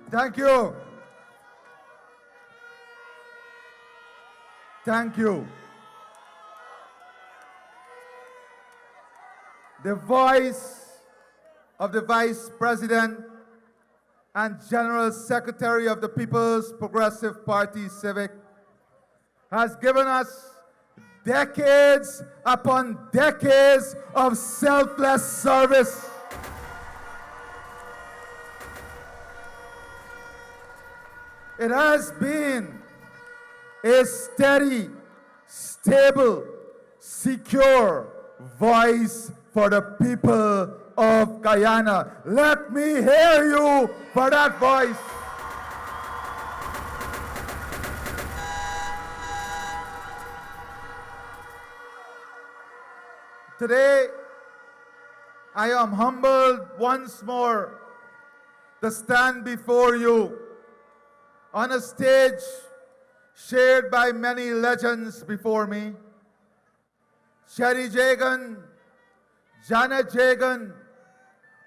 Thank you. Thank you. The voice of the Vice President and General Secretary of the People's Progressive Party Civic has given us decades upon decades of selfless service. It has been a steady, stable, secure voice for the people of Guyana. Let me hear you for that voice. Today, I am humbled once more to stand before you on a stage shared by many legends before me. Cherry Jagan, Janet Jagan,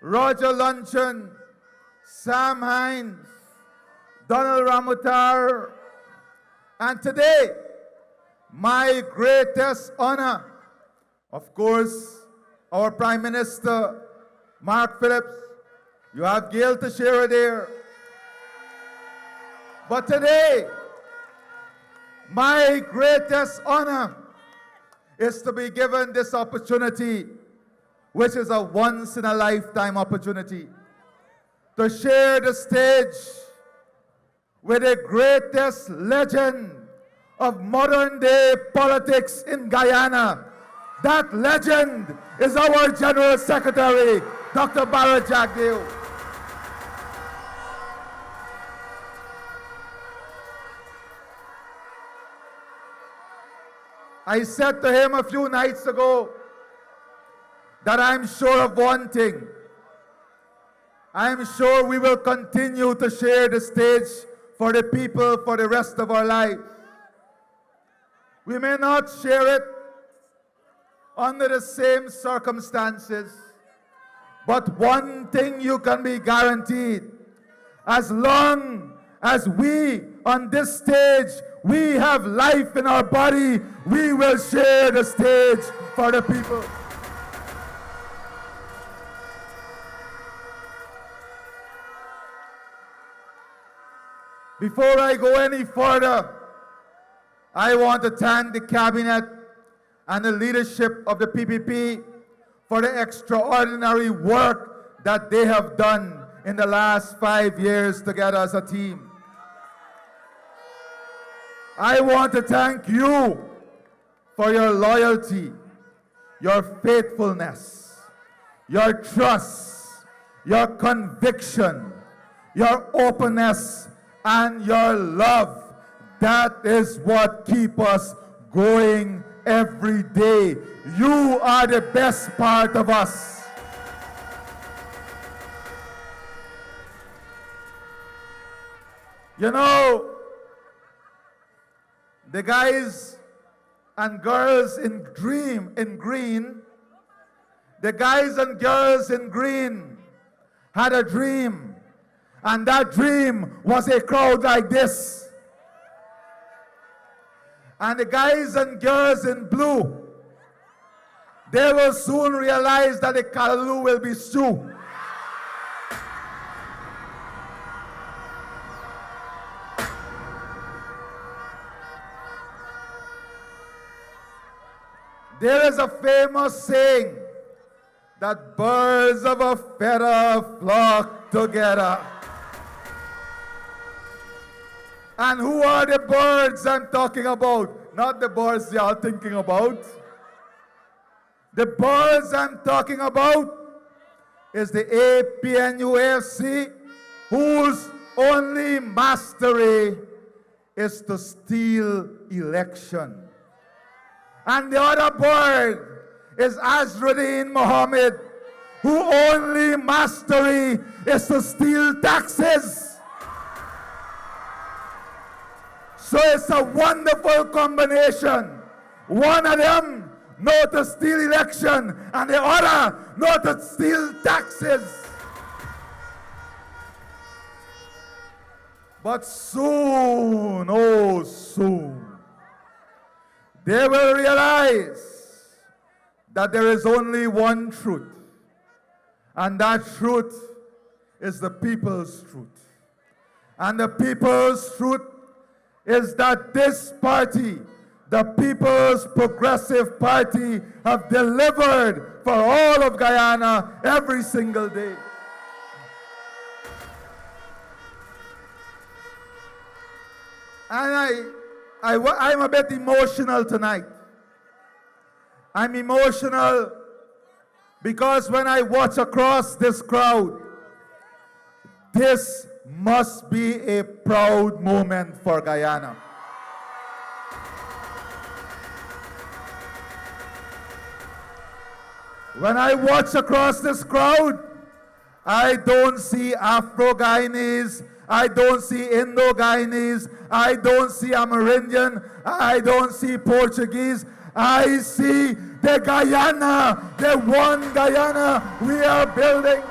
Roger Luncheon, Sam Hines, Donald Ramutar, and today, my greatest honor, of course, our Prime Minister, Mark Phillips. You have Gail Teixeira there. But today, my greatest honor is to be given this opportunity, which is a once-in-a-lifetime opportunity, to share the stage with the greatest legend of modern-day politics in Guyana. That legend is our General Secretary, Dr. Barrett Jagdeo. I said to him a few nights ago that I'm sure of one thing. I'm sure we will continue to share the stage for the people for the rest of our lives. We may not share it under the same circumstances, but one thing you can be guaranteed: as long as we on this stage, we have life in our body, we will share the stage for the people. Before I go any further, I want to thank the Cabinet and the leadership of the PPP for the extraordinary work that they have done in the last 5 years together as a team. I want to thank you for your loyalty, your faithfulness, your trust, your conviction, your openness, and your love. That is what keeps us going every day. You are the best part of us. You know, the guys and girls in green, the guys and girls in green had a dream, and that dream was a crowd like this. And the guys and girls in blue, they will soon realize that the callaloo will be stew. There is a famous saying that birds of a feather flock together. And who are the birds I'm talking about? Not the birds y'all thinking about. The birds I'm talking about is the APNUAFC, whose only mastery is to steal election. And the other bird is Azruddin Mohammed, who only mastery is to steal taxes. So it's a wonderful combination. One of them know to steal election, and the other know to steal taxes. But soon, oh soon, they will realize that there is only one truth, and that truth is the people's truth. And the people's truth is that this party, the People's Progressive Party, have delivered for all of Guyana every single day. And I'm a bit emotional tonight. I'm emotional because when I watch across this crowd, this must be a proud moment for Guyana. When I watch across this crowd, I don't see Afro-Guyanese, I don't see Indo-Guyanese, I don't see Amerindian, I don't see Portuguese. I see the Guyana, the one Guyana we are building.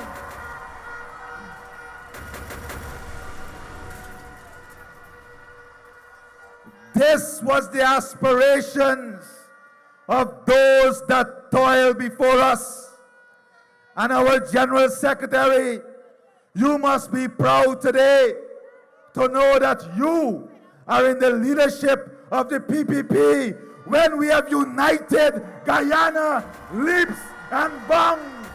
This was the aspirations of those that toil before us. And our General Secretary, you must be proud today to know that you are in the leadership of the PPP when we have united Guyana leaps and bounds.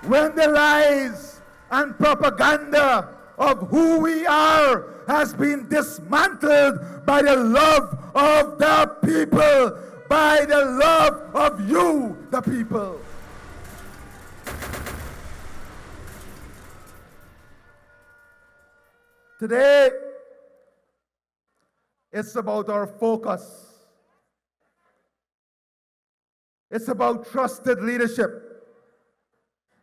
When the lies and propaganda of who we are has been dismantled by the love of the people, by the love of you, the people. Today, it's about our focus. It's about trusted leadership.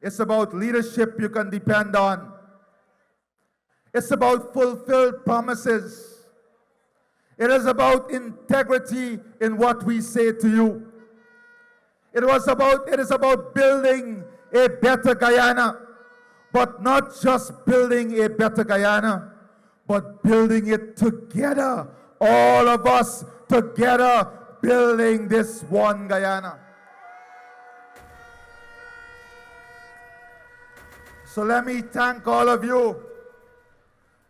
It's about leadership you can depend on. It's about fulfilled promises. It is about integrity in what we say to you. It is about building a better Guyana, but not just building a better Guyana, but building it together, all of us together, building this one Guyana. So let me thank all of you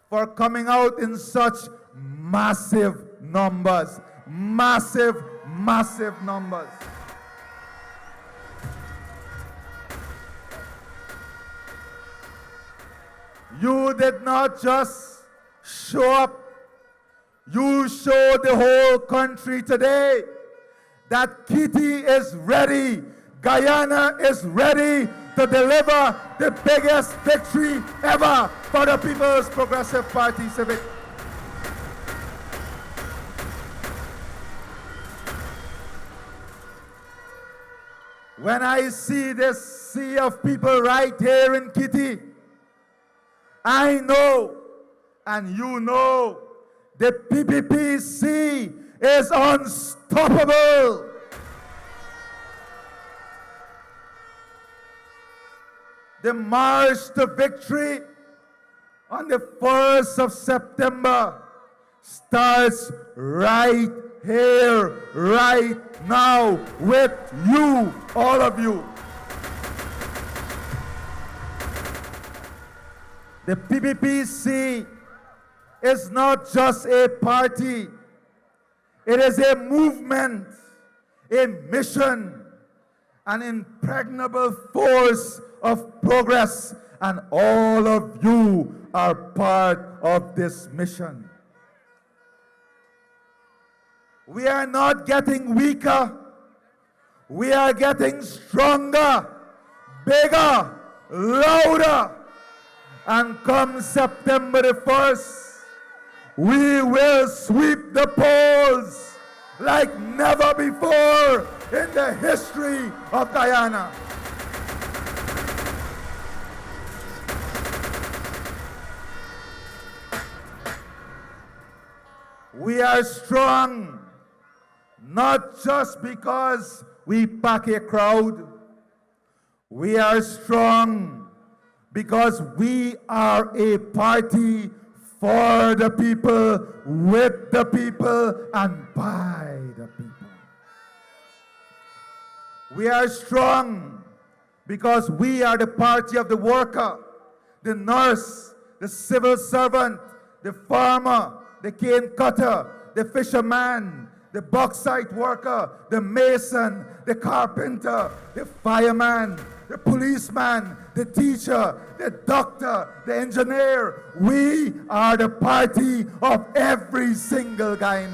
for coming out in such massive numbers. Massive, massive numbers. You did not just show up. You showed the whole country today that Kitty is ready. Guyana is ready to deliver the biggest victory ever for the People's Progressive Party Civic. When I see this sea of people right here in Kitty, I know, and you know, the PPPC is unstoppable. The march to victory on the 1st of September starts right here, right now, with you, all of you. The PPPC is not just a party. It is a movement, a mission, an impregnable force of progress, and all of you are part of this mission. We are not getting weaker. We are getting stronger, bigger, louder. And come September the 1st, we will sweep the polls like never before in the history of Guyana. We are strong, not just because we pack a crowd. We are strong because we are a party for the people, with the people, and by the people. We are strong because we are the party of the worker, the nurse, the civil servant, the farmer, the cane cutter, the fisherman, the bauxite worker, the mason, the carpenter, the fireman, the policeman, the teacher, the doctor, the engineer. We are the party of every single Guyanese.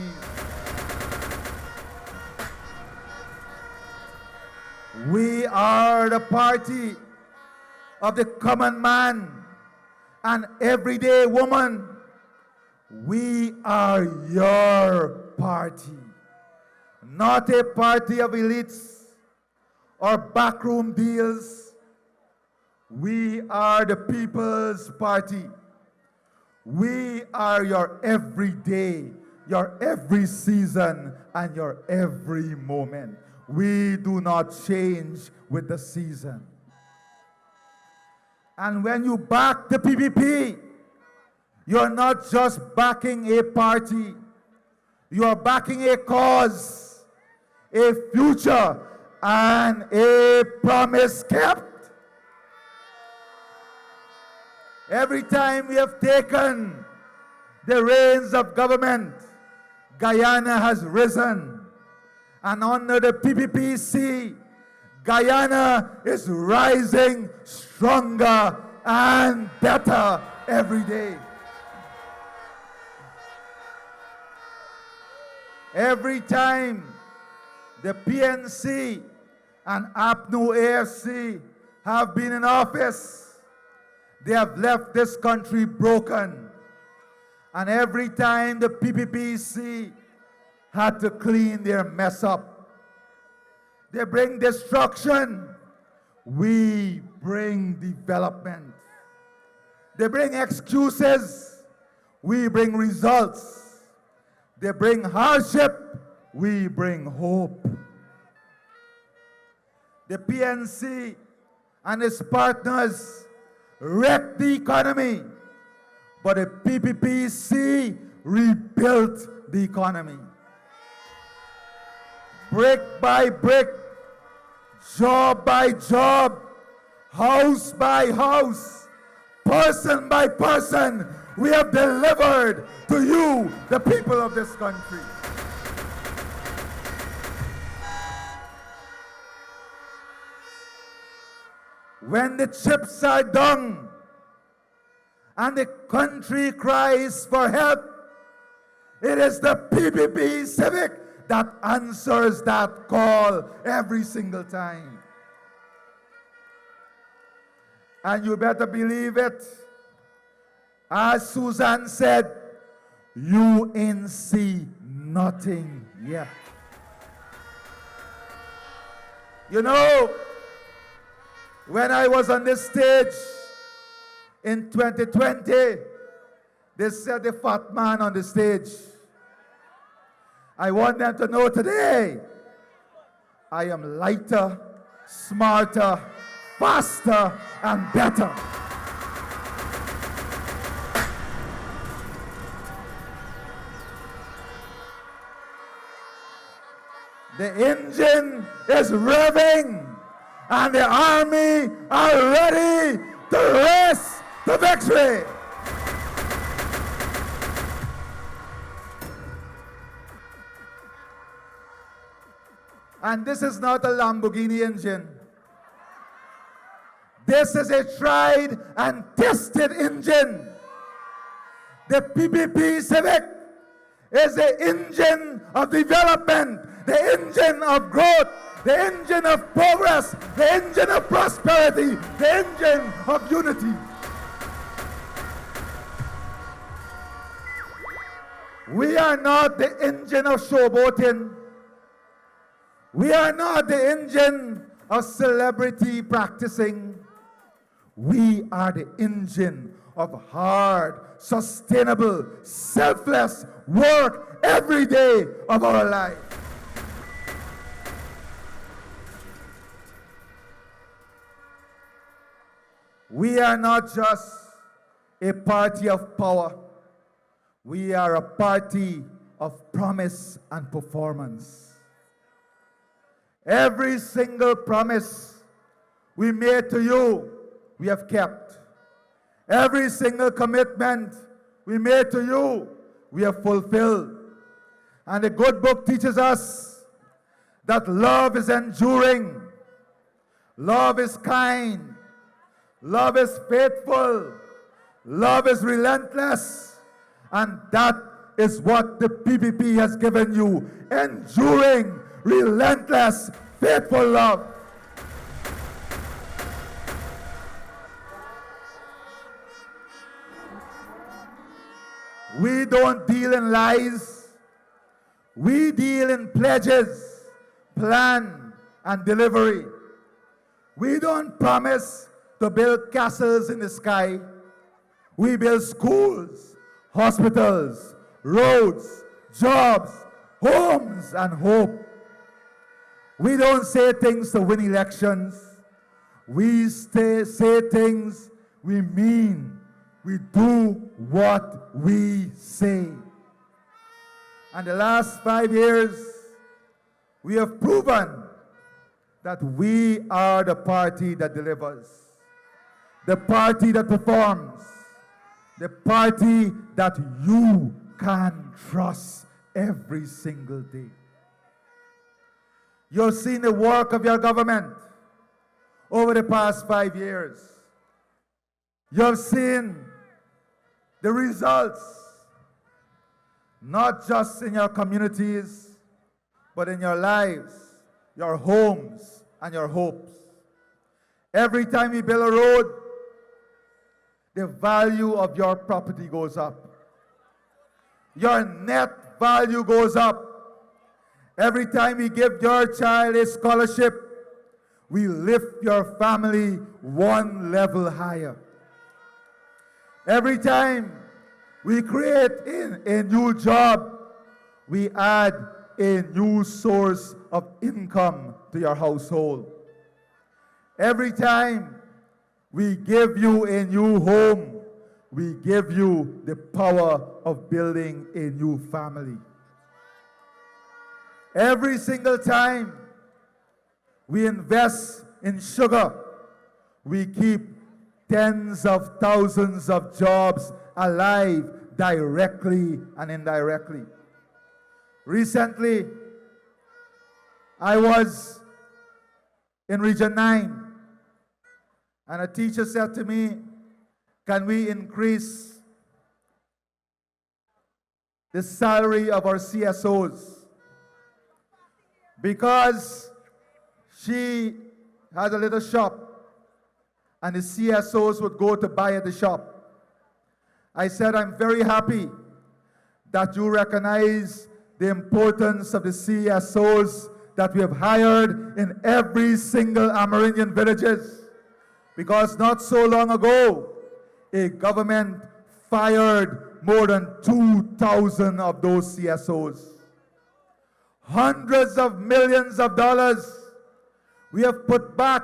We are the party of the common man and everyday woman. We are your party, not a party of elites or backroom deals. We are the people's party. We are your everyday, your every season, and your every moment. We do not change with the season. And when you back the PPP, you're not just backing a party, you are backing a cause, a future, and a promise kept. Every time we have taken the reins of government, Guyana has risen. And under the PPPC, Guyana is rising stronger and better every day. Every time the PNC and APNU AFC have been in office, they have left this country broken. And every time the PPPC had to clean their mess up, they bring destruction, we bring development. They bring excuses, we bring results. They bring hardship, we bring hope. The PNC and its partners wrecked the economy, but the PPPC rebuilt the economy. Brick by brick, job by job, house by house, person by person, we have delivered to you, the people of this country. When the chips are done and the country cries for help, it is the PPP Civic that answers that call every single time. And you better believe it. As Susan said, you ain't see nothing yet. You know, when I was on this stage in 2020, they said the fat man on the stage. I want them to know today, I am lighter, smarter, faster, and better. The engine is revving, and the army are ready to race to victory. And this is not a Lamborghini engine. This is a tried and tested engine. The PPP Civic is the engine of development, the engine of growth, the engine of progress, the engine of prosperity, the engine of unity. We are not the engine of showboating. We are not the engine of celebrity practicing. We are the engine of hard, sustainable, selfless work every day of our life. We are not just a party of power. We are a party of promise and performance. Every single promise we made to you, we have kept. Every single commitment we made to you, we have fulfilled. And the good book teaches us that love is enduring, love is kind, love is faithful, love is relentless, and that is what the PPP has given you. Enduring, relentless, faithful love. We don't deal in lies. We deal in pledges, plan, and delivery. We don't promise to build castles in the sky. We build schools, hospitals, roads, jobs, homes, and hope. We don't say things to win elections. We say things we mean. We do what we say. And the last 5 years, we have proven that we are the party that delivers, the party that performs, the party that you can trust every single day. You've seen the work of your government over the past 5 years. You've seen the results, not just in your communities, but in your lives, your homes, and your hopes. Every time you build a road, the value of your property goes up. Your net value goes up. Every time we give your child a scholarship, we lift your family one level higher. Every time we create a new job, we add a new source of income to your household. Every time we give you a new home, we give you the power of building a new family. Every single time we invest in sugar, we keep tens of thousands of jobs alive directly and indirectly. Recently, I was in Region 9, and a teacher said to me, can we increase the salary of our CSOs? Because she had a little shop, and the CSOs would go to buy at the shop. I said, I'm very happy that you recognize the importance of the CSOs that we have hired in every single Amerindian villages. Because not so long ago, a government fired more than 2,000 of those CSOs. Hundreds of millions of dollars we have put back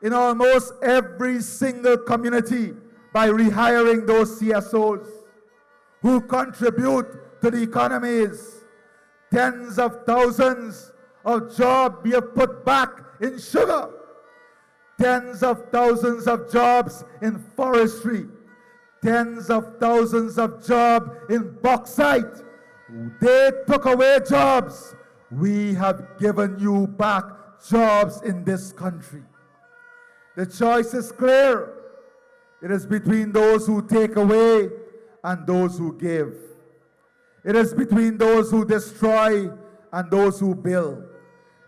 in almost every single community by rehiring those CSOs who contribute to the economies. Tens of thousands of jobs we have put back in sugar. Tens of thousands of jobs in forestry. Tens of thousands of jobs in bauxite. They took away jobs. We have given you back jobs in this country. The choice is clear. It is between those who take away and those who give. It is between those who destroy and those who build.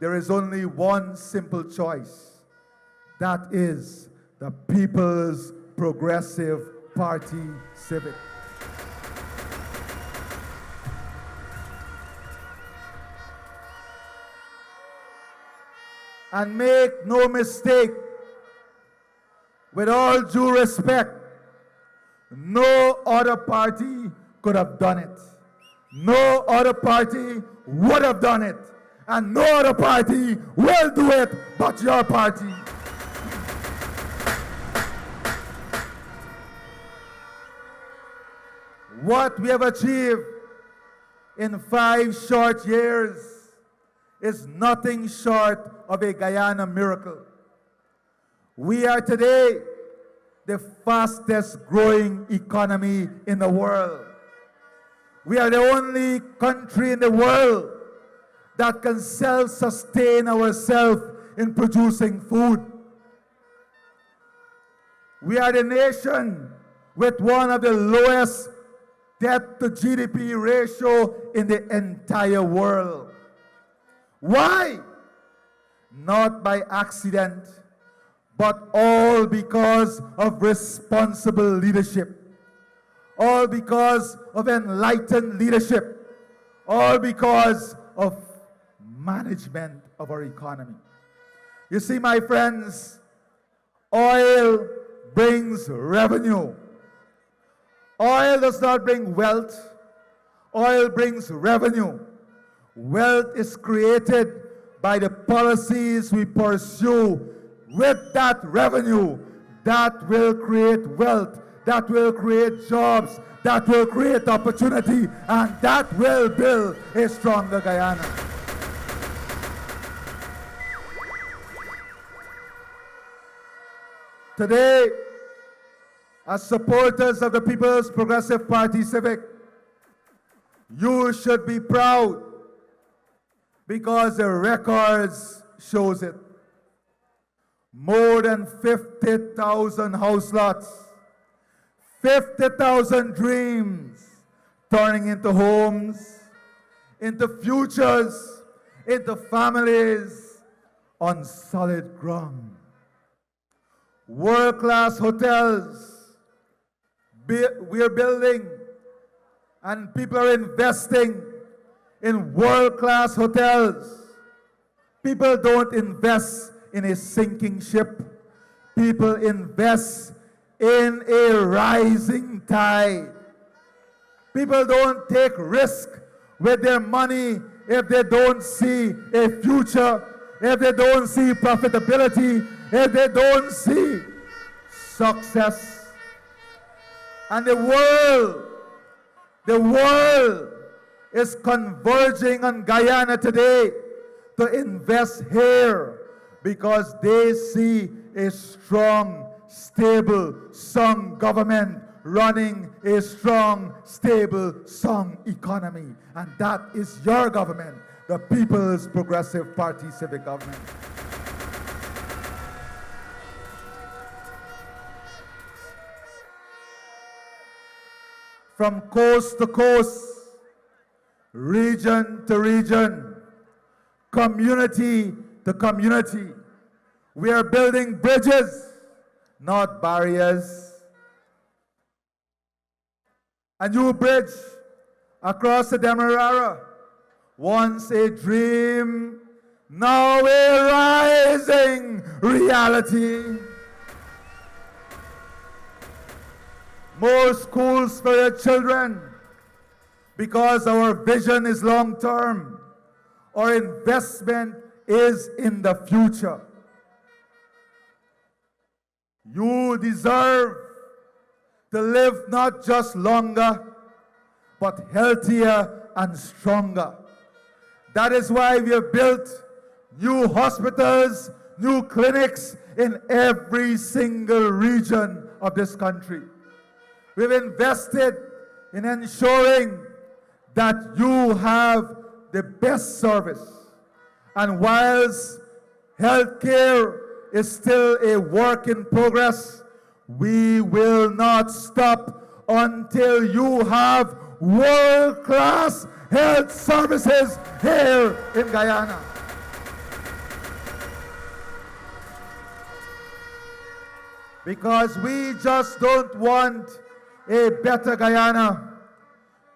There is only one simple choice. That is the People's Progressive Party Civic. And make no mistake, with all due respect, no other party could have done it. No other party would have done it. And no other party will do it but your party. What we have achieved in 5 short years is nothing short of a Guyana miracle. We are today the fastest growing economy in the world. We are the only country in the world that can self-sustain ourselves in producing food. We are the nation with one of the lowest debt to GDP ratio in the entire world. Why? Not by accident, but all because of responsible leadership. All because of enlightened leadership. All because of management of our economy. You see, my friends, oil brings revenue. Oil does not bring wealth. Oil brings revenue. Wealth is created by the policies we pursue with that revenue. That will create wealth. That will create jobs. That will create opportunity. And that will build a stronger Guyana. Today, as supporters of the People's Progressive Party Civic, you should be proud because the records shows it. More than 50,000 house lots, 50,000 dreams turning into homes, into futures, into families on solid ground. World-class hotels we are building, and people are investing in world-class hotels. People don't invest in a sinking ship. People invest in a rising tide. People don't take risk with their money if they don't see a future, if they don't see profitability, if they don't see success. And the world is converging on Guyana today to invest here because they see a strong, stable, sound government running a strong, stable, sound economy. And that is your government, the People's Progressive Party Civic Government. From coast to coast, region to region, community to community, we are building bridges, not barriers. A new bridge across the Demerara, once a dream, now a rising reality. More schools for your children, because our vision is long-term. Our investment is in the future. You deserve to live not just longer, but healthier and stronger. That is why we have built new hospitals, new clinics in every single region of this country. We've invested in ensuring that you have the best service. And whilst healthcare is still a work in progress, we will not stop until you have world-class health services here in Guyana. Because we just don't want a better Guyana.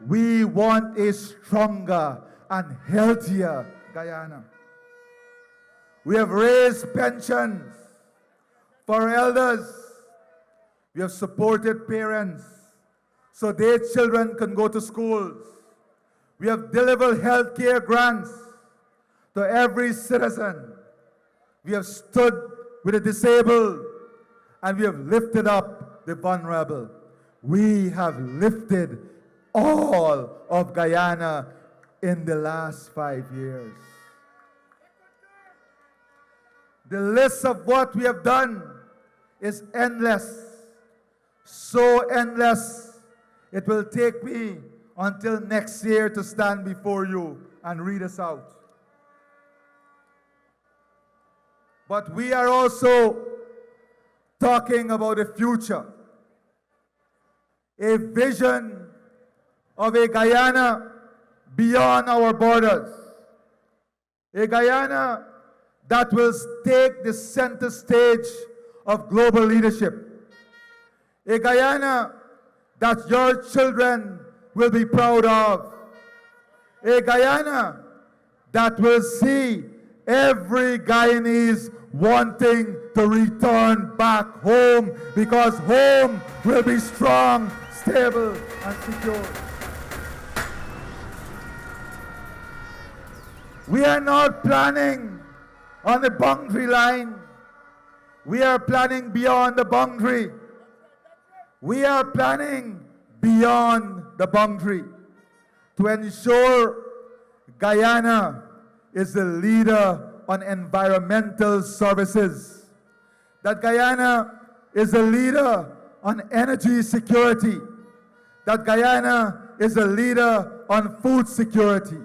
We want a stronger and healthier Guyana. We have raised pensions for elders. We have supported parents so their children can go to schools. We have delivered health care grants to every citizen. We have stood with the disabled, and we have lifted up the vulnerable. We have lifted all of Guyana in the last 5 years. The list of what we have done is endless. So endless, it will take me until next year to stand before you and read us out. But we are also talking about a future, a vision of a Guyana beyond our borders, a Guyana that will take the center stage of global leadership, a Guyana that your children will be proud of, a Guyana that will see every Guyanese wanting to return back home, because home will be strong, stable, and secure. We are not planning on the boundary line. We are planning beyond the boundary. We are planning beyond the boundary to ensure Guyana is the leader on environmental services, that Guyana is a leader on energy security, that Guyana is a leader on food security,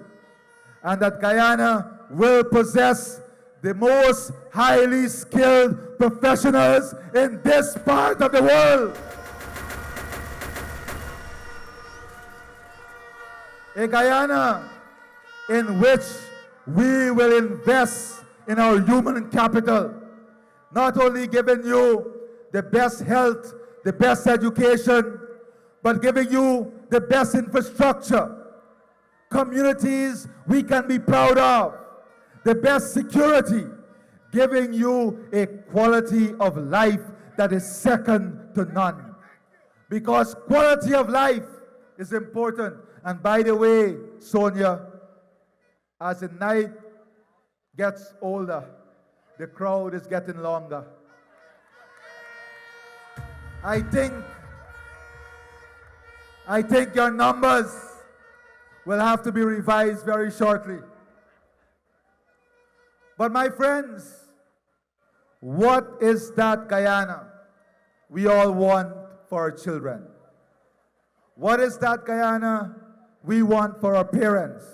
and that Guyana will possess the most highly skilled professionals in this part of the world. A Guyana in which we will invest in our human capital, not only giving you the best health, the best education, but giving you the best infrastructure, communities we can be proud of, the best security, giving you a quality of life that is second to none. Because quality of life is important. And by the way, Sonia, as the night gets older, the crowd is getting longer. I think your numbers will have to be revised very shortly. But my friends, what is that Guyana we all want for our children? What is that Guyana we want for our parents?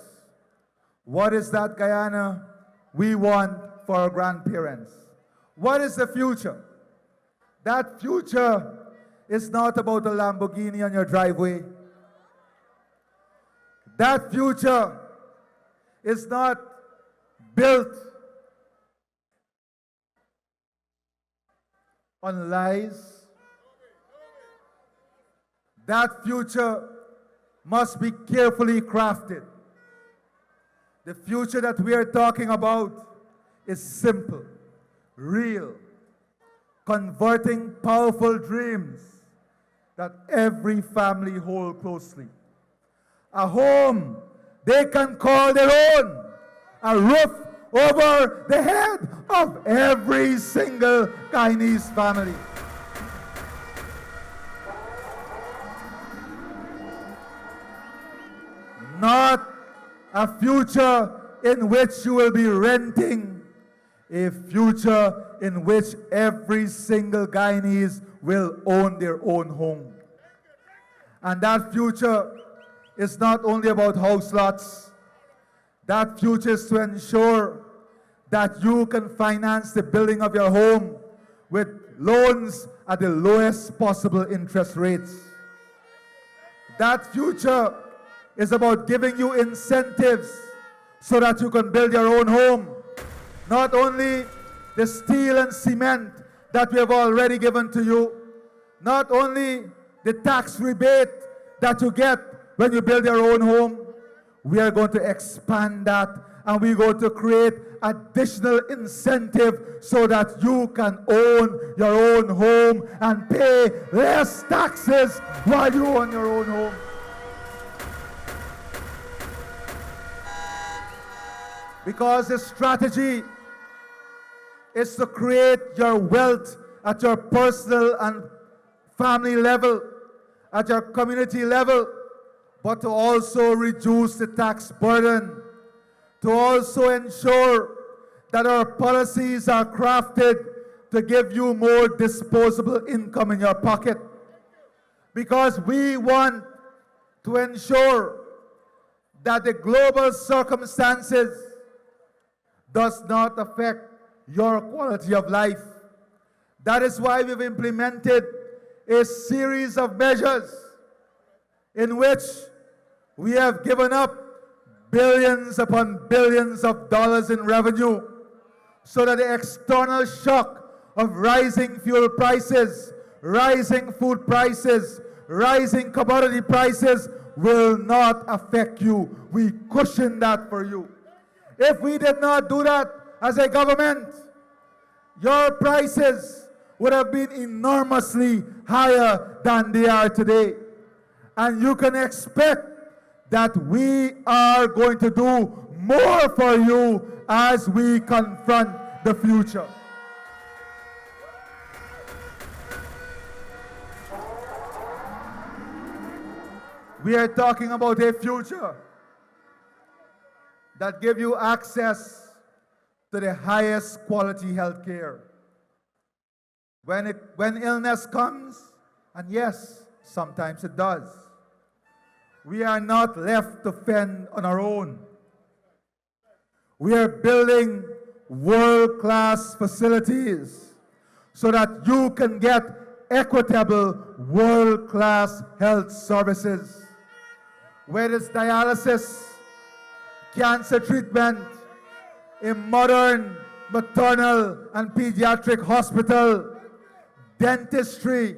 What is that Guyana we want for our grandparents? What is the future? That future is not about a Lamborghini on your driveway. That future is not built on lies. That future must be carefully crafted. The future that we are talking about is simple, real, converting powerful dreams that every family holds closely. A home they can call their own, a roof over the head of every single Guyanese family. Not a future in which you will be renting, a future in which every single Guyanese will own their own home. And that future is not only about house lots. That future is to ensure that you can finance the building of your home with loans at the lowest possible interest rates. That future is about giving you incentives so that you can build your own home. Not only the steel and cement that we have already given to you, not only the tax rebate that you get when you build your own home, we are going to expand that, and we're going to create additional incentive so that you can own your own home and pay less taxes while you own your own home. Because the strategy is to create your wealth at your personal and family level, at your community level, but to also reduce the tax burden, to also ensure that our policies are crafted to give you more disposable income in your pocket. Because we want to ensure that the global circumstances does not affect your quality of life. That is why we've implemented a series of measures in which we have given up billions upon billions of dollars in revenue so that the external shock of rising fuel prices, rising food prices, rising commodity prices will not affect you. We cushion that for you. If we did not do that as a government, your prices would have been enormously higher than they are today. And you can expect that we are going to do more for you as we confront the future. We are talking about a future that gives you access to the highest quality health care. When illness comes, and yes, sometimes it does, we are not left to fend on our own. We are building world-class facilities so that you can get equitable world-class health services. Whether it's dialysis, cancer treatment, a modern maternal and pediatric hospital, dentistry,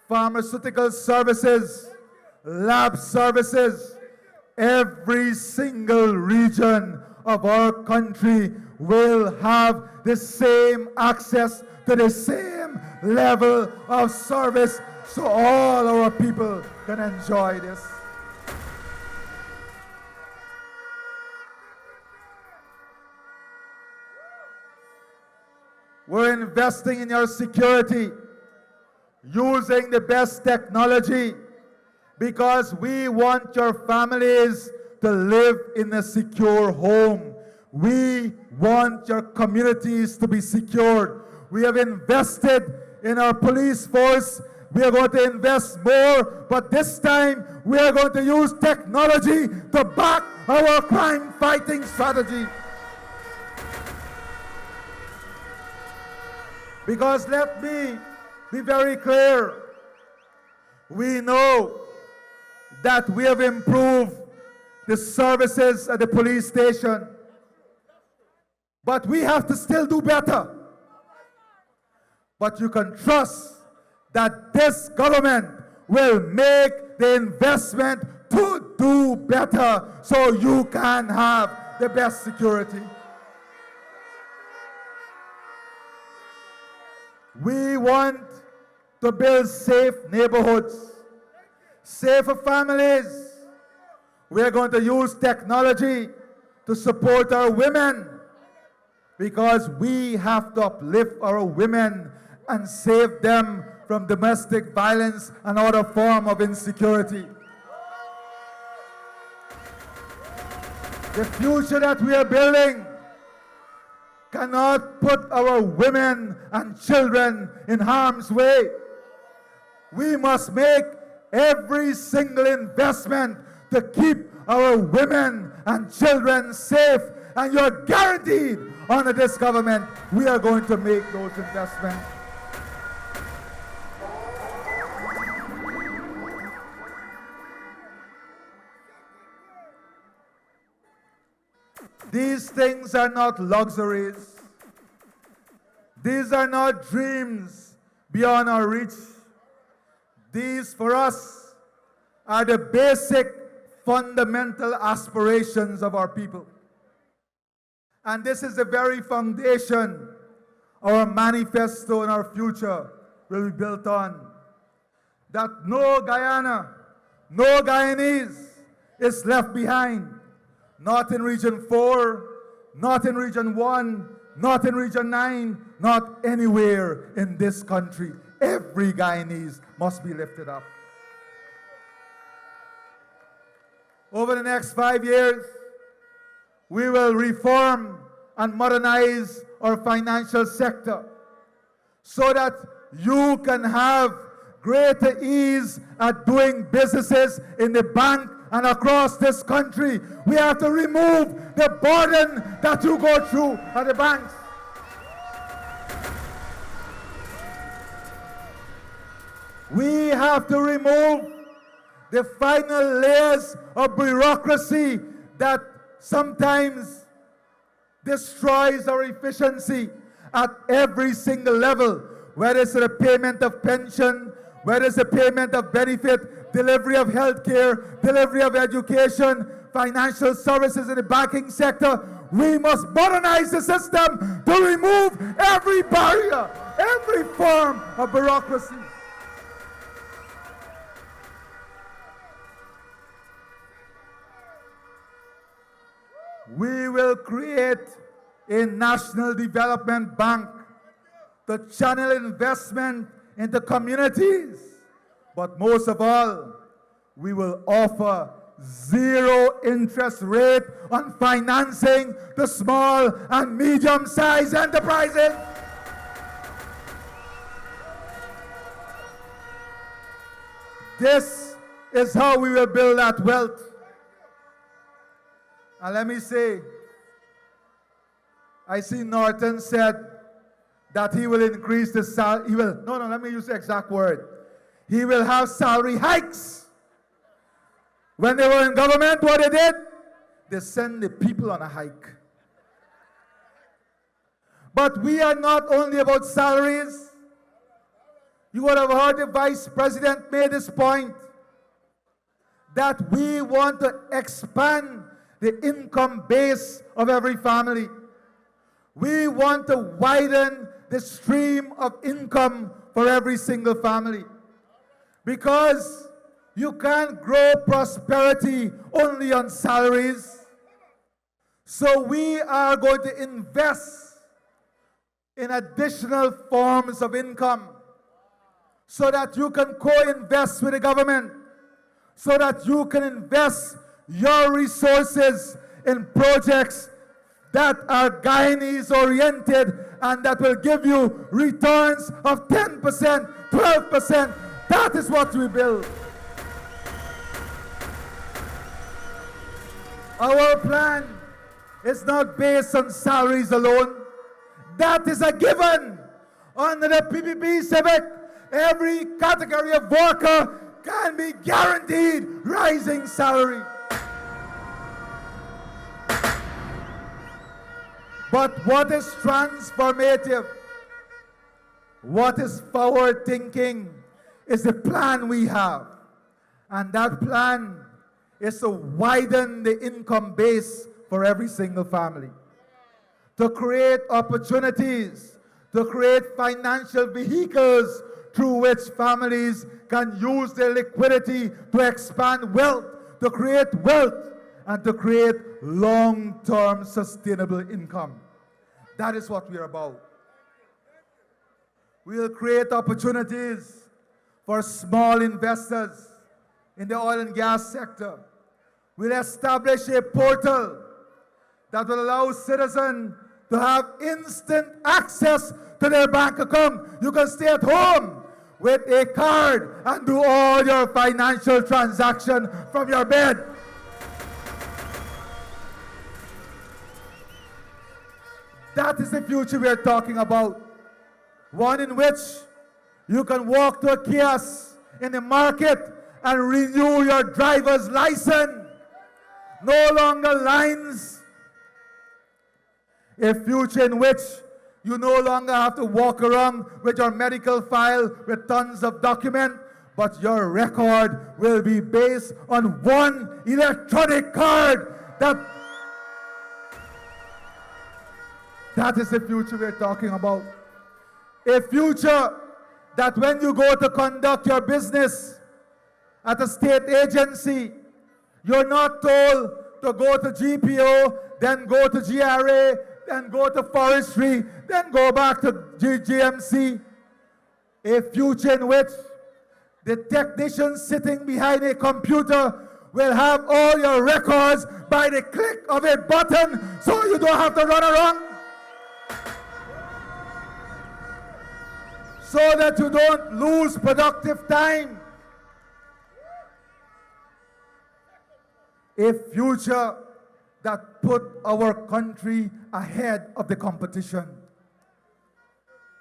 pharmaceutical services, lab services, every single region of our country will have the same access to the same level of service so all our people can enjoy this. We're investing in your security, using the best technology, because we want your families to live in a secure home. We want your communities to be secured. We have invested in our police force. We are going to invest more, but this time we are going to use technology to back our crime-fighting strategy. Because let me be very clear, we know that we have improved the services at the police station, but we have to still do better. But you can trust that this government will make the investment to do better so you can have the best security. We want to build safe neighborhoods, safer families. We are going to use technology to support our women because we have to uplift our women and save them from domestic violence and other form of insecurity. The future that we are building cannot put our women and children in harm's way. We must make every single investment to keep our women and children safe, and you're guaranteed under this government we are going to make those investments. These things are not luxuries. These are not dreams beyond our reach. These, for us, are the basic, fundamental aspirations of our people. And this is the very foundation our manifesto and our future will be built on. That no Guyana, no Guyanese is left behind. Not in Region 4, not in Region 1, not in Region 9, not anywhere in this country. Every Guyanese must be lifted up. over the next 5 years, we will reform and modernize our financial sector so that you can have greater ease at doing businesses in the bank and across this country. We have to remove the burden that you go through at the banks. We have to remove the final layers of bureaucracy that sometimes destroys our efficiency at every single level, whether it's the payment of pension, whether it's the payment of benefit, delivery of health care, delivery of education, financial services in the banking sector. We must modernize the system to remove every barrier, every form of bureaucracy. We will create a national development bank to channel investment into communities. But most of all, we will offer zero interest rate on financing the small and medium-sized enterprises. This is how we will build that wealth. And let me say, I see Norton said that he will increase the salary. Let me use the exact word. He will have salary hikes. When they were in government, what they did? They sent the people on a hike. But we are not only about salaries. You would have heard the Vice President made this point, that we want to expand the income base of every family. We want to widen the stream of income for every single family. Because you can't grow prosperity only on salaries. So we are going to invest in additional forms of income so that you can co-invest with the government, so that you can invest your resources in projects that are Guyanese oriented and that will give you returns of 10%, 12%. That is what we build. Our plan is not based on salaries alone. That is a given. Under the PPP civic, every category of worker can be guaranteed rising salary. But what is transformative, what is forward thinking, is the plan we have. And that plan is to widen the income base for every single family, to create opportunities, to create financial vehicles through which families can use their liquidity to expand wealth, to create wealth, and to create long-term sustainable income. That is what we're about. We will create opportunities for small investors in the oil and gas sector. We'll establish a portal that will allow citizens to have instant access to their bank account. You can stay at home with a card and do all your financial transactions from your bed. That is the future we are talking about. One in which you can walk to a kiosk in the market and renew your driver's license. No longer lines. A future in which you no longer have to walk around with your medical file with tons of documents, but your record will be based on one electronic card. That is the future we're talking about. A future that when you go to conduct your business at a state agency, you're not told to go to GPO, then go to GRA, then go to forestry, then go back to GMC. A future in which the technician sitting behind a computer will have all your records by the click of a button so you don't have to run around. So that you don't lose productive time. A future that put our country ahead of the competition.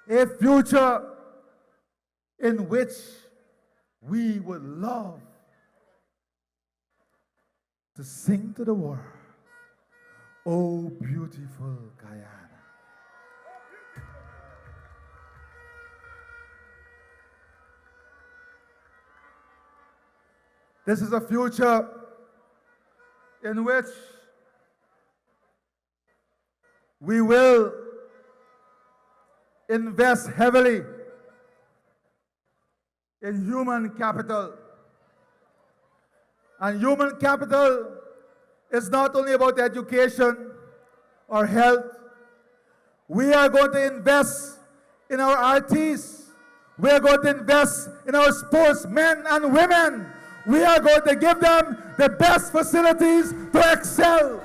A future in which we would love to sing to the world, "Oh, beautiful Guyana." This is a future in which we will invest heavily in human capital. And human capital is not only about education or health. We are going to invest in our artists. We are going to invest in our sportsmen and women. We are going to give them the best facilities to excel.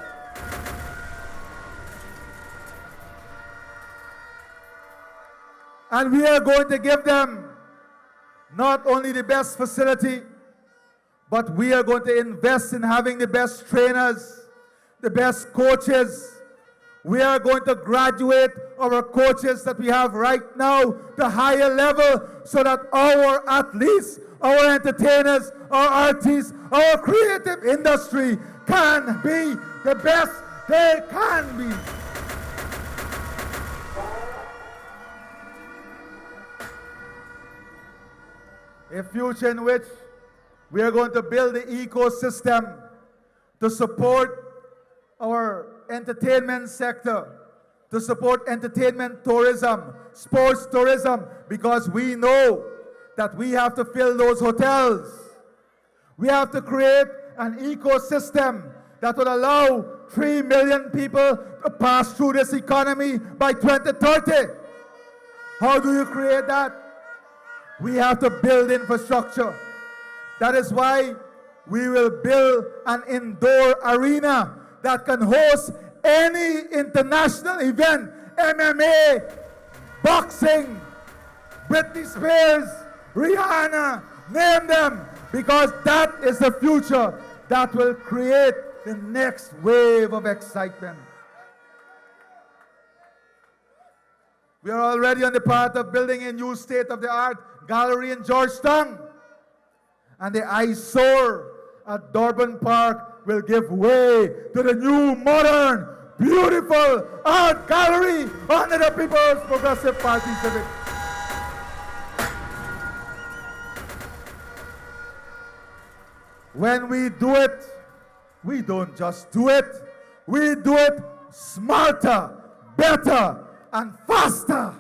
And we are going to give them not only the best facility, but we are going to invest in having the best trainers, the best coaches. We are going to graduate our coaches that we have right now to higher level so that our athletes, our entertainers, our artists, our creative industry can be the best they can be. A future in which we are going to build the ecosystem to support our entertainment sector, to support entertainment tourism, sports tourism, because we know that we have to fill those hotels. We have to create an ecosystem that will allow 3 million people to pass through this economy by 2030. How do you create that? We have to build infrastructure. That is why we will build an indoor arena that can host any international event, MMA, boxing, Britney Spears, Rihanna, name them, because that is the future that will create the next wave of excitement. We are already on the path of building a new state-of-the-art gallery in Georgetown. And the eyesore at Durban Park will give way to the new, modern, beautiful art gallery under the People's Progressive Party Civic. When we do it, we don't just do it, we do it smarter, better, and faster.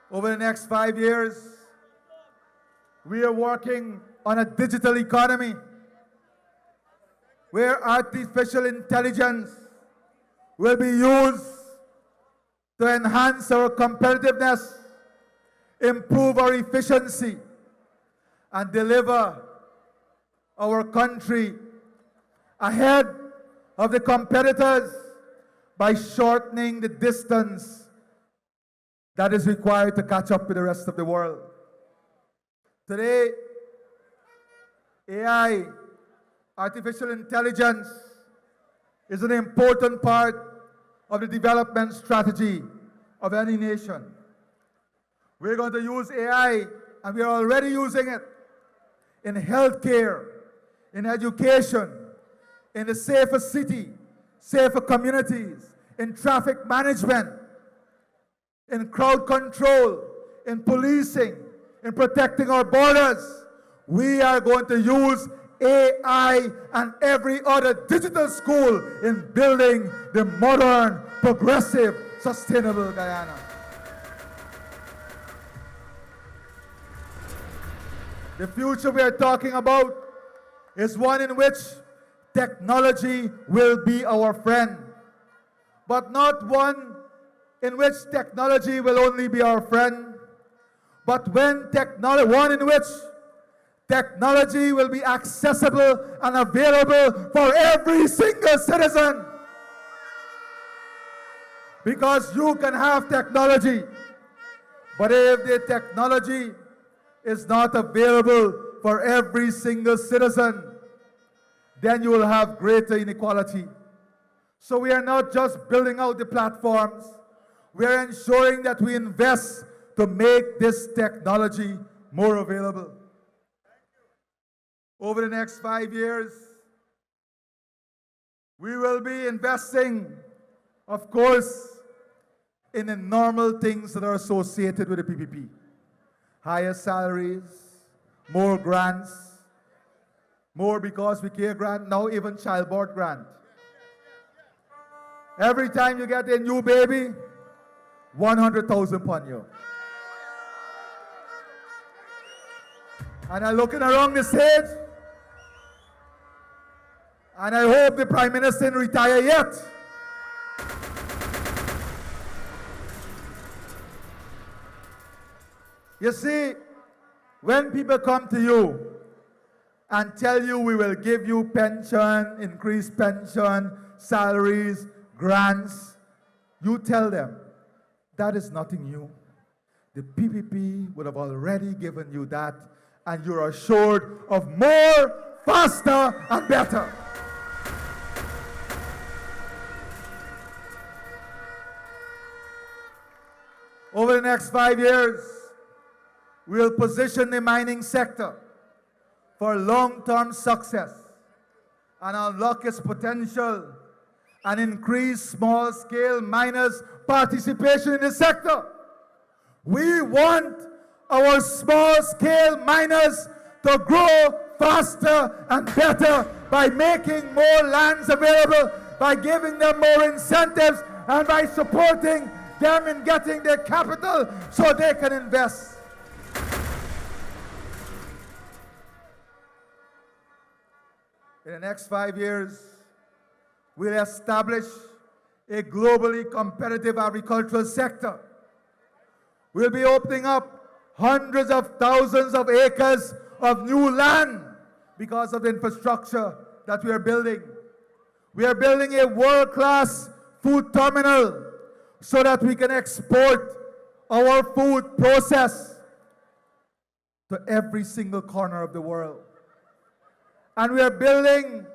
Over the next 5 years, we are working on a digital economy where artificial intelligence will be used to enhance our competitiveness, improve our efficiency, and deliver our country ahead of the competitors by shortening the distance that is required to catch up with the rest of the world. Today, AI, artificial intelligence, is an important part of the development strategy of any nation. We're going to use AI, and we are already using it in healthcare, in education, in the safer city, safer communities, in traffic management, in crowd control, in policing, in protecting our borders. We are going to use AI and every other digital school in building the modern, progressive, sustainable Guyana. The future we are talking about is one in which technology will be our friend, but not one in which technology will only be our friend, but one in which technology will be accessible and available for every single citizen. Because you can have technology, but if the technology is not available for every single citizen, then you will have greater inequality. So we are not just building out the platforms, we are ensuring that we invest to make this technology more available. Over the next 5 years, we will be investing, of course, in the normal things that are associated with the PPP. Higher salaries, more grants, more because we care grant, now even childbirth grant. Every time you get a new baby, 100,000 upon you. And I'm looking around the stage, and I hope the Prime Minister didn't retire yet. You see, when people come to you and tell you we will give you pension, increased pension, salaries, grants, you tell them that is nothing new. The PPP would have already given you that, and you're assured of more, faster, and better. Over the next 5 years, we'll position the mining sector for long-term success and unlock its potential and increase small-scale miners' participation in the sector. We want our small-scale miners to grow faster and better by making more lands available, by giving them more incentives, and by supporting them in getting their capital so they can invest. In the next 5 years, we'll establish a globally competitive agricultural sector. We'll be opening up hundreds of thousands of acres of new land because of the infrastructure that we are building. We are building a world-class food terminal so that we can export our food process to every single corner of the world. And we are building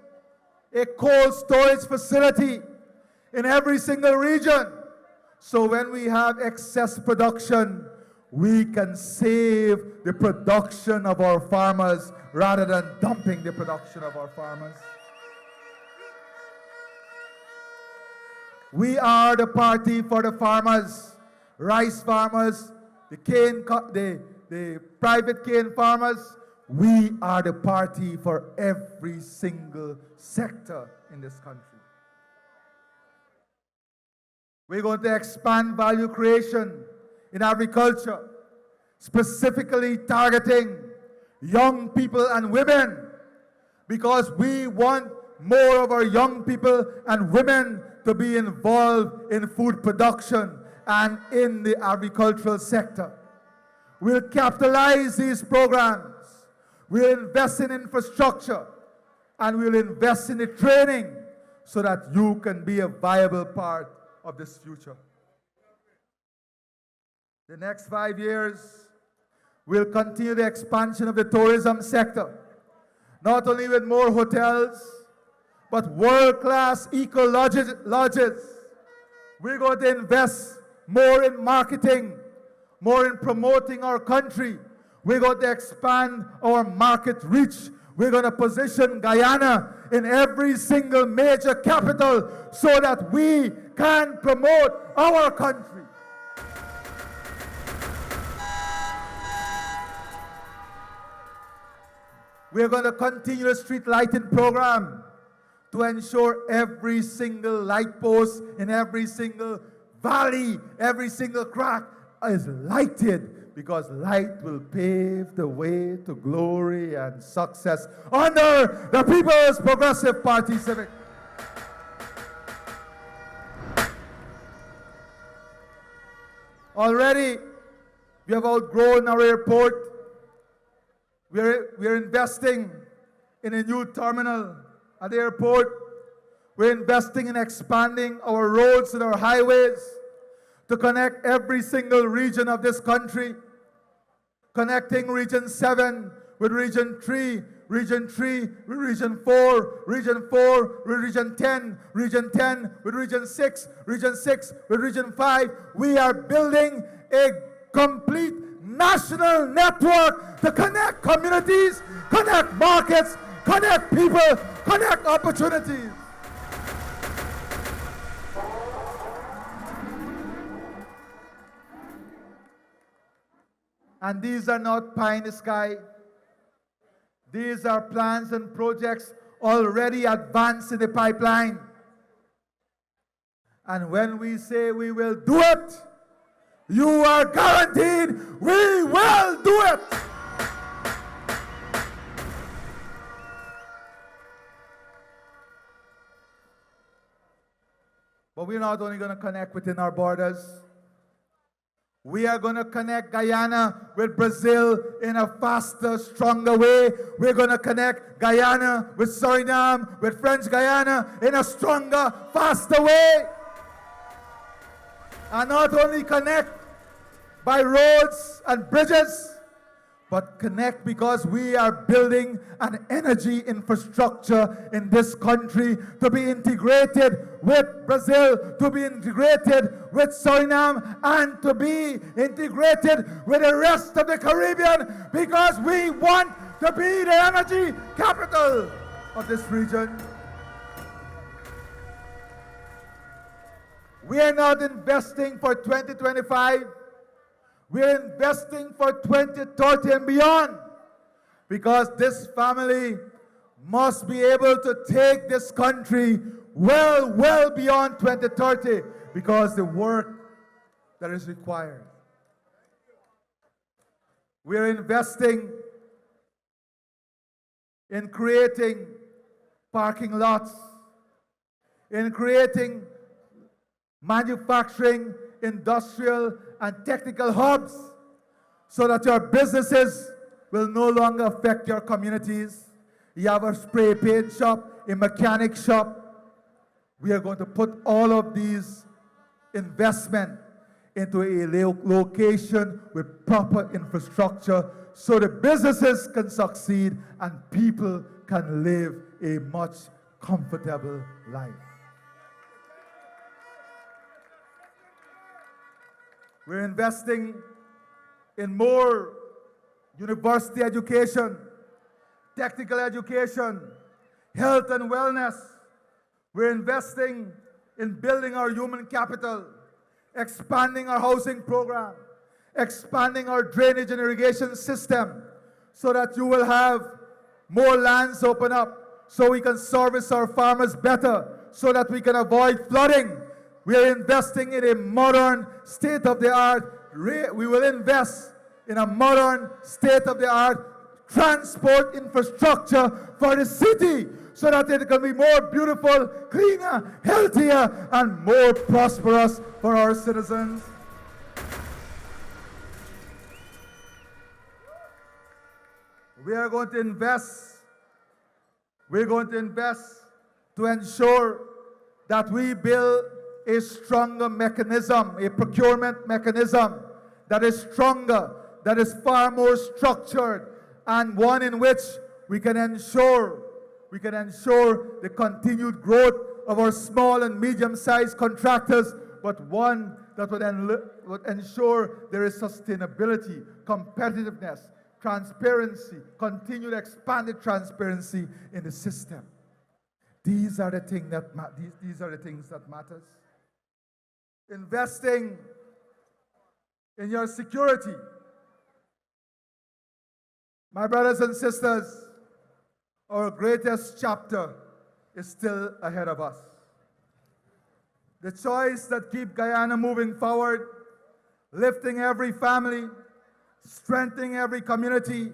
a cold storage facility in every single region. So when we have excess production, we can save the production of our farmers rather than dumping the production of our farmers. We are the party for the farmers, rice farmers, the private cane farmers. We are the party for every single sector in this country. We're going to expand value creation in agriculture, specifically targeting young people and women, because we want more of our young people and women to be involved in food production and in the agricultural sector. We'll capitalize these programs. We'll invest in infrastructure, and we'll invest in the training so that you can be a viable part of this future. The next 5 years, we'll continue the expansion of the tourism sector, not only with more hotels, but world-class eco-lodges. We're going to invest more in marketing, more in promoting our country. We're going to expand our market reach. We're going to position Guyana in every single major capital so that we can promote our country. We're going to continue the street lighting program to ensure every single light post in every single valley, every single crack is lighted, because light will pave the way to glory and success under the People's Progressive Party Civic. Already, We have outgrown our airport. We are investing in a new terminal at the airport. We're investing in expanding our roads and our highways to connect every single region of this country, connecting Region 7 with Region 3, Region 3 with Region 4, Region 4 with Region 10, Region 10 with Region 6, Region 6 with Region 5. We are building a complete national network to connect communities, connect markets, connect people, connect opportunities. And these are not pie in the sky. These are plans and projects already advanced in the pipeline. And when we say we will do it, you are guaranteed we will do it. But we're not only going to connect within our borders. We are going to connect Guyana with Brazil in a faster, stronger way. We're going to connect Guyana with Suriname, with French Guyana in a stronger, faster way. And not only connect by roads and bridges, but connect because we are building an energy infrastructure in this country to be integrated with Brazil, to be integrated with Suriname, and to be integrated with the rest of the Caribbean, because we want to be the energy capital of this region. We are not investing for 2025. We're investing for 2030 and beyond, because this family must be able to take this country well beyond 2030, because the work that is required. We're investing in creating parking lots, in creating manufacturing, industrial, and technical hubs, so that your businesses will no longer affect your communities. You have a spray paint shop, a mechanic shop. We are going to put all of these investment into a location with proper infrastructure, so the businesses can succeed and people can live a much comfortable life. We're investing in more university education, technical education, health and wellness. We're investing in building our human capital, expanding our housing program, expanding our drainage and irrigation system, so that you will have more lands open up, so we can service our farmers better, so that we can avoid flooding. We are investing in a modern, state-of-the-art, we will invest in a modern, state-of-the-art transport infrastructure for the city, so that it can be more beautiful, cleaner, healthier, and more prosperous for our citizens. We're going to invest to ensure that we build a stronger mechanism, a procurement mechanism that is stronger, that is far more structured, and one in which we can ensure the continued growth of our small and medium-sized contractors, but one that would ensure there is sustainability, competitiveness, transparency, continued expanded transparency in the system. These are the things that matters. Investing in your security. My brothers and sisters, our greatest chapter is still ahead of us. The choice that keeps Guyana moving forward, lifting every family, strengthening every community,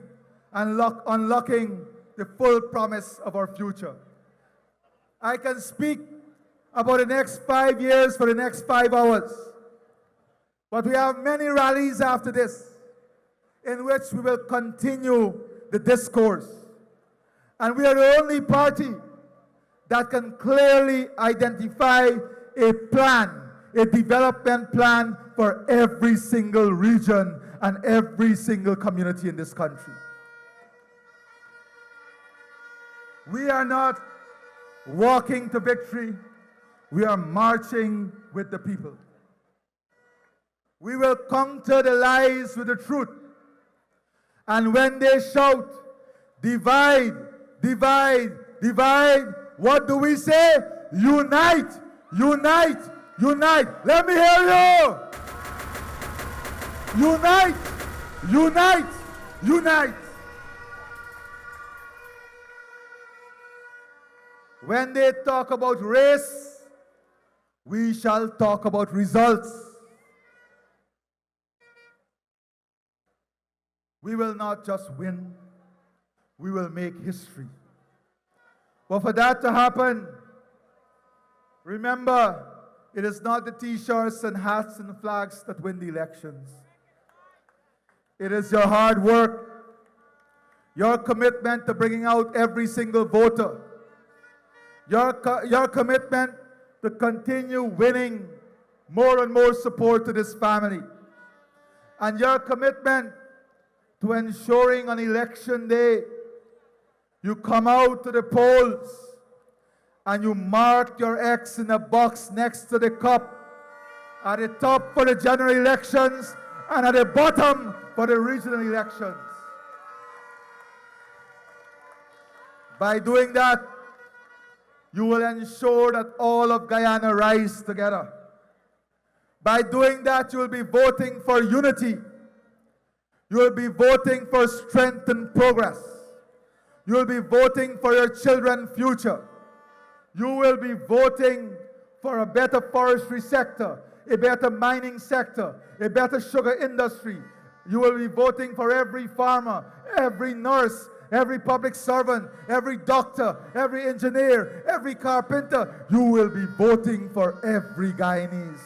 and unlocking the full promise of our future. I can speak about the next 5 years for the next 5 hours. But we have many rallies after this. in which we will continue the discourse. And we are the only party that can clearly identify a plan, a development plan for every single region and every single community in this country. We are not walking to victory, we are marching with the people. We will counter the lies with the truth. And when they shout, divide, divide, divide, what do we say? Unite, unite, unite. Let me hear you. Unite, unite, unite. When they talk about race, we shall talk about results. We will not just win, we will make history. But for that to happen, remember, it is not the t-shirts and hats and flags that win the elections. It is your hard work, your commitment to bringing out every single voter, your commitment to continue winning more and more support to this family, and your commitment to ensuring on election day you come out to the polls and you mark your X in a box next to the cup, at the top for the general elections and at the bottom for the regional elections. By doing that, you will ensure that all of Guyana rise together. By doing that, you will be voting for unity. You will be voting for strength and progress. You will be voting for your children's future. You will be voting for a better forestry sector, a better mining sector, a better sugar industry. You will be voting for every farmer, every nurse, every public servant, every doctor, every engineer, every carpenter. You will be voting for every Guyanese.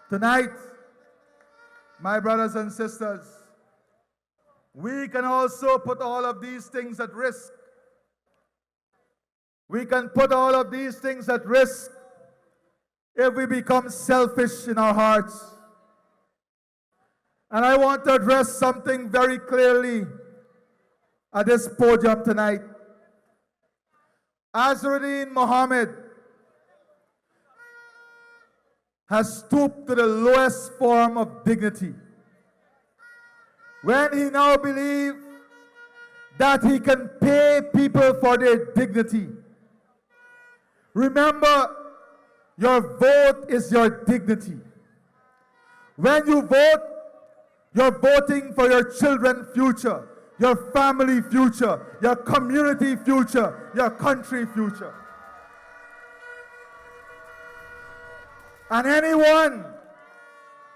Tonight, my brothers and sisters, we can also put all of these things at risk. We can put all of these things at risk if we become selfish in our hearts. And I want to address something very clearly at this podium tonight. Azruddin Mohammed has stooped to the lowest form of dignity when he now believes that he can pay people for their dignity. Remember, your vote is your dignity. When you vote, you're voting for your children's future, your family future, your community future, your country future. And anyone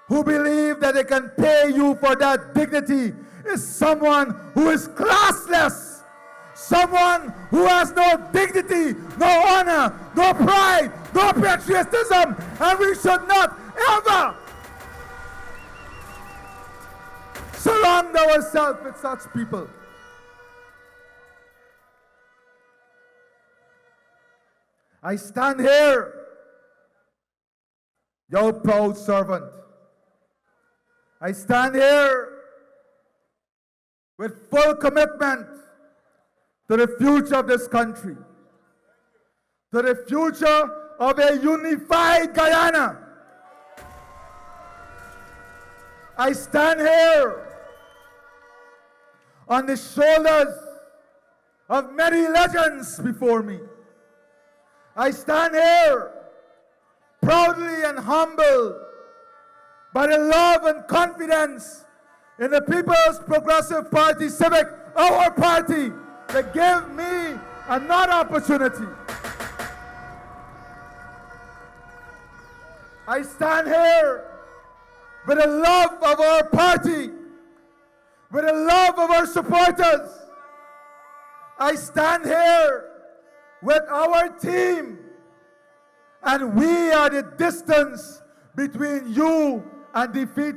who believes that they can pay you for that dignity is someone who is classless, someone who has no dignity, no honor, no pride, no patriotism, and we should not ever surround ourselves with such people. I stand here, your proud servant. I stand here with full commitment to the future of this country, to the future of a unified Guyana. I stand here on the shoulders of many legends before me. I stand here proudly and humble by the love and confidence in the People's Progressive Party Civic, our party, that gave me another opportunity. I stand here with the love of our party, with the love of our supporters. I stand here with our team, and we are the distance between you and defeat.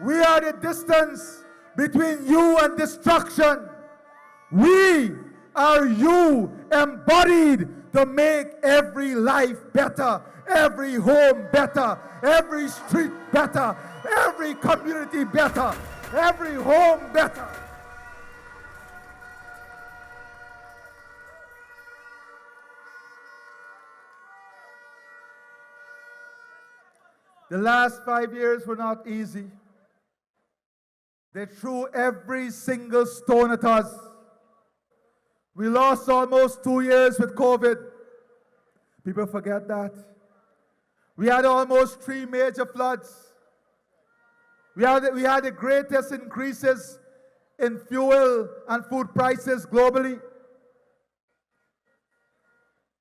We are the distance between you and destruction. We are you embodied to make every life better, every home better, every street better, every community better, every home better. The last 5 years were not easy. They threw every single stone at us. We lost almost 2 years with COVID. People forget that. We had almost 3 major floods. We had the greatest increases in fuel and food prices globally.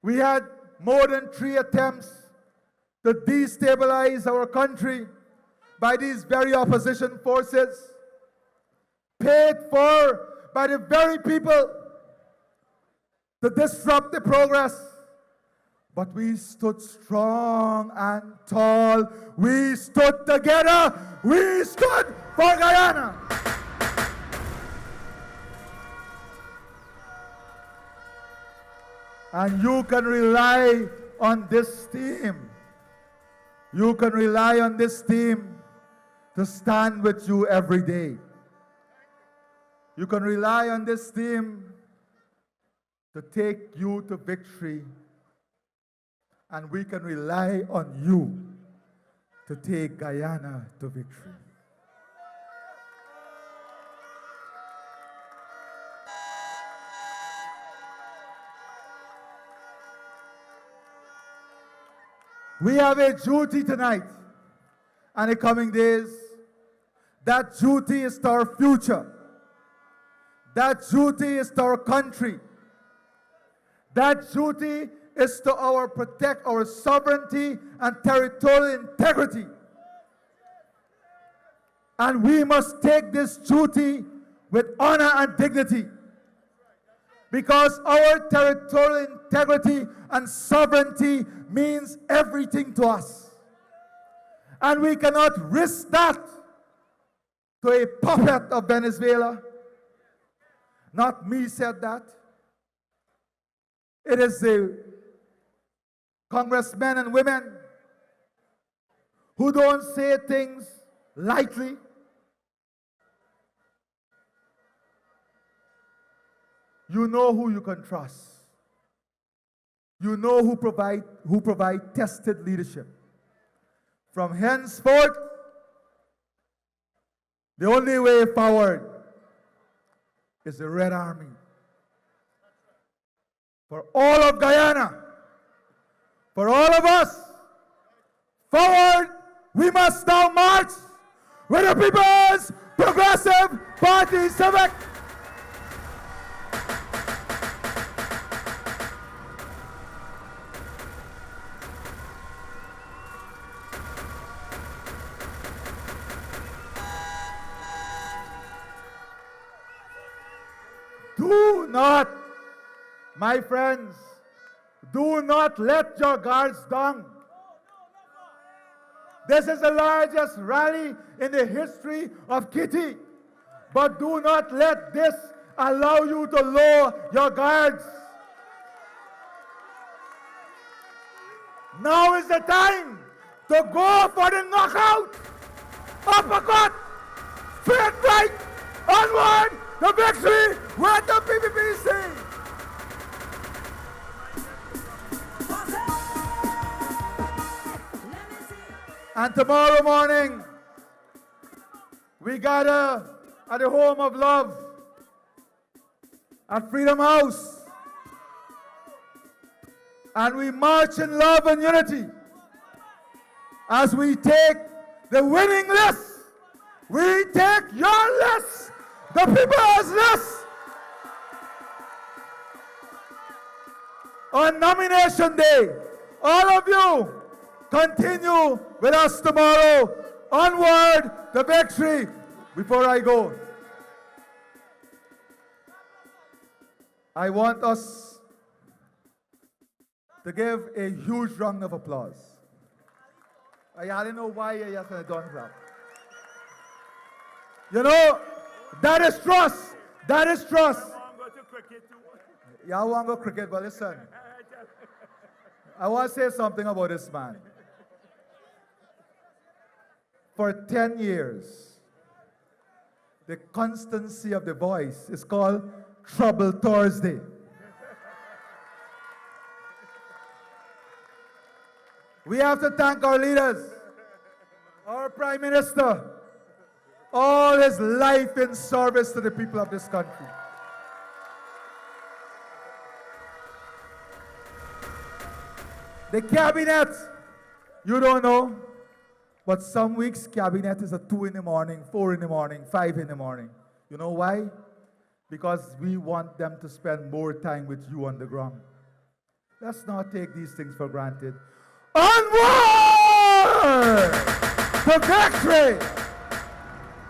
We had more than 3 attempts to destabilize our country by these very opposition forces, paid for by the very people to disrupt the progress. But we stood strong and tall. We stood together. We stood for Guyana. And you can rely on this team. You can rely on this team to stand with you every day. You can rely on this team to take you to victory. And we can rely on you to take Guyana to victory. We have a duty tonight and the coming days. That duty is to our future. That duty is to our country. That duty is to protect our sovereignty and territorial integrity. And we must take this duty with honor and dignity, because our territorial integrity and sovereignty means everything to us. And we cannot risk that to a puppet of Venezuela. Not me said that. It is the congressmen and women who don't say things lightly. You know who you can trust. You know who provide tested leadership. From henceforth, the only way forward is the Red Army. For all of Guyana, for all of us, forward, we must now march with the People's Progressive Party Civic. Do not, my friends, do not let your guards down. This is the largest rally in the history of Kitty. But do not let this allow you to lower your guards. Now is the time to go for the knockout. Uppercut, straight right, onward, the victory with the PPP. And tomorrow morning, we gather at the home of love, at Freedom House, and we march in love and unity as we take the winning list. We take your list, the people's list, on nomination day. All of you, continue with us tomorrow. Onward to victory. Before I go, I want us to give a huge round of applause I don't know why you just don't clap. You know, that is trust. That is trust. Y'all want to go cricket, but listen. I want to say something about this man. For 10 years, the constancy of the voice is called Trouble Thursday. We have to thank our leaders, our Prime Minister, all his life in service to the people of this country. The cabinet, you don't know, but some weeks cabinet is at 2 in the morning, 4 in the morning, 5 in the morning. You know why? Because we want them to spend more time with you on the ground. Let's not take these things for granted. Onward to victory!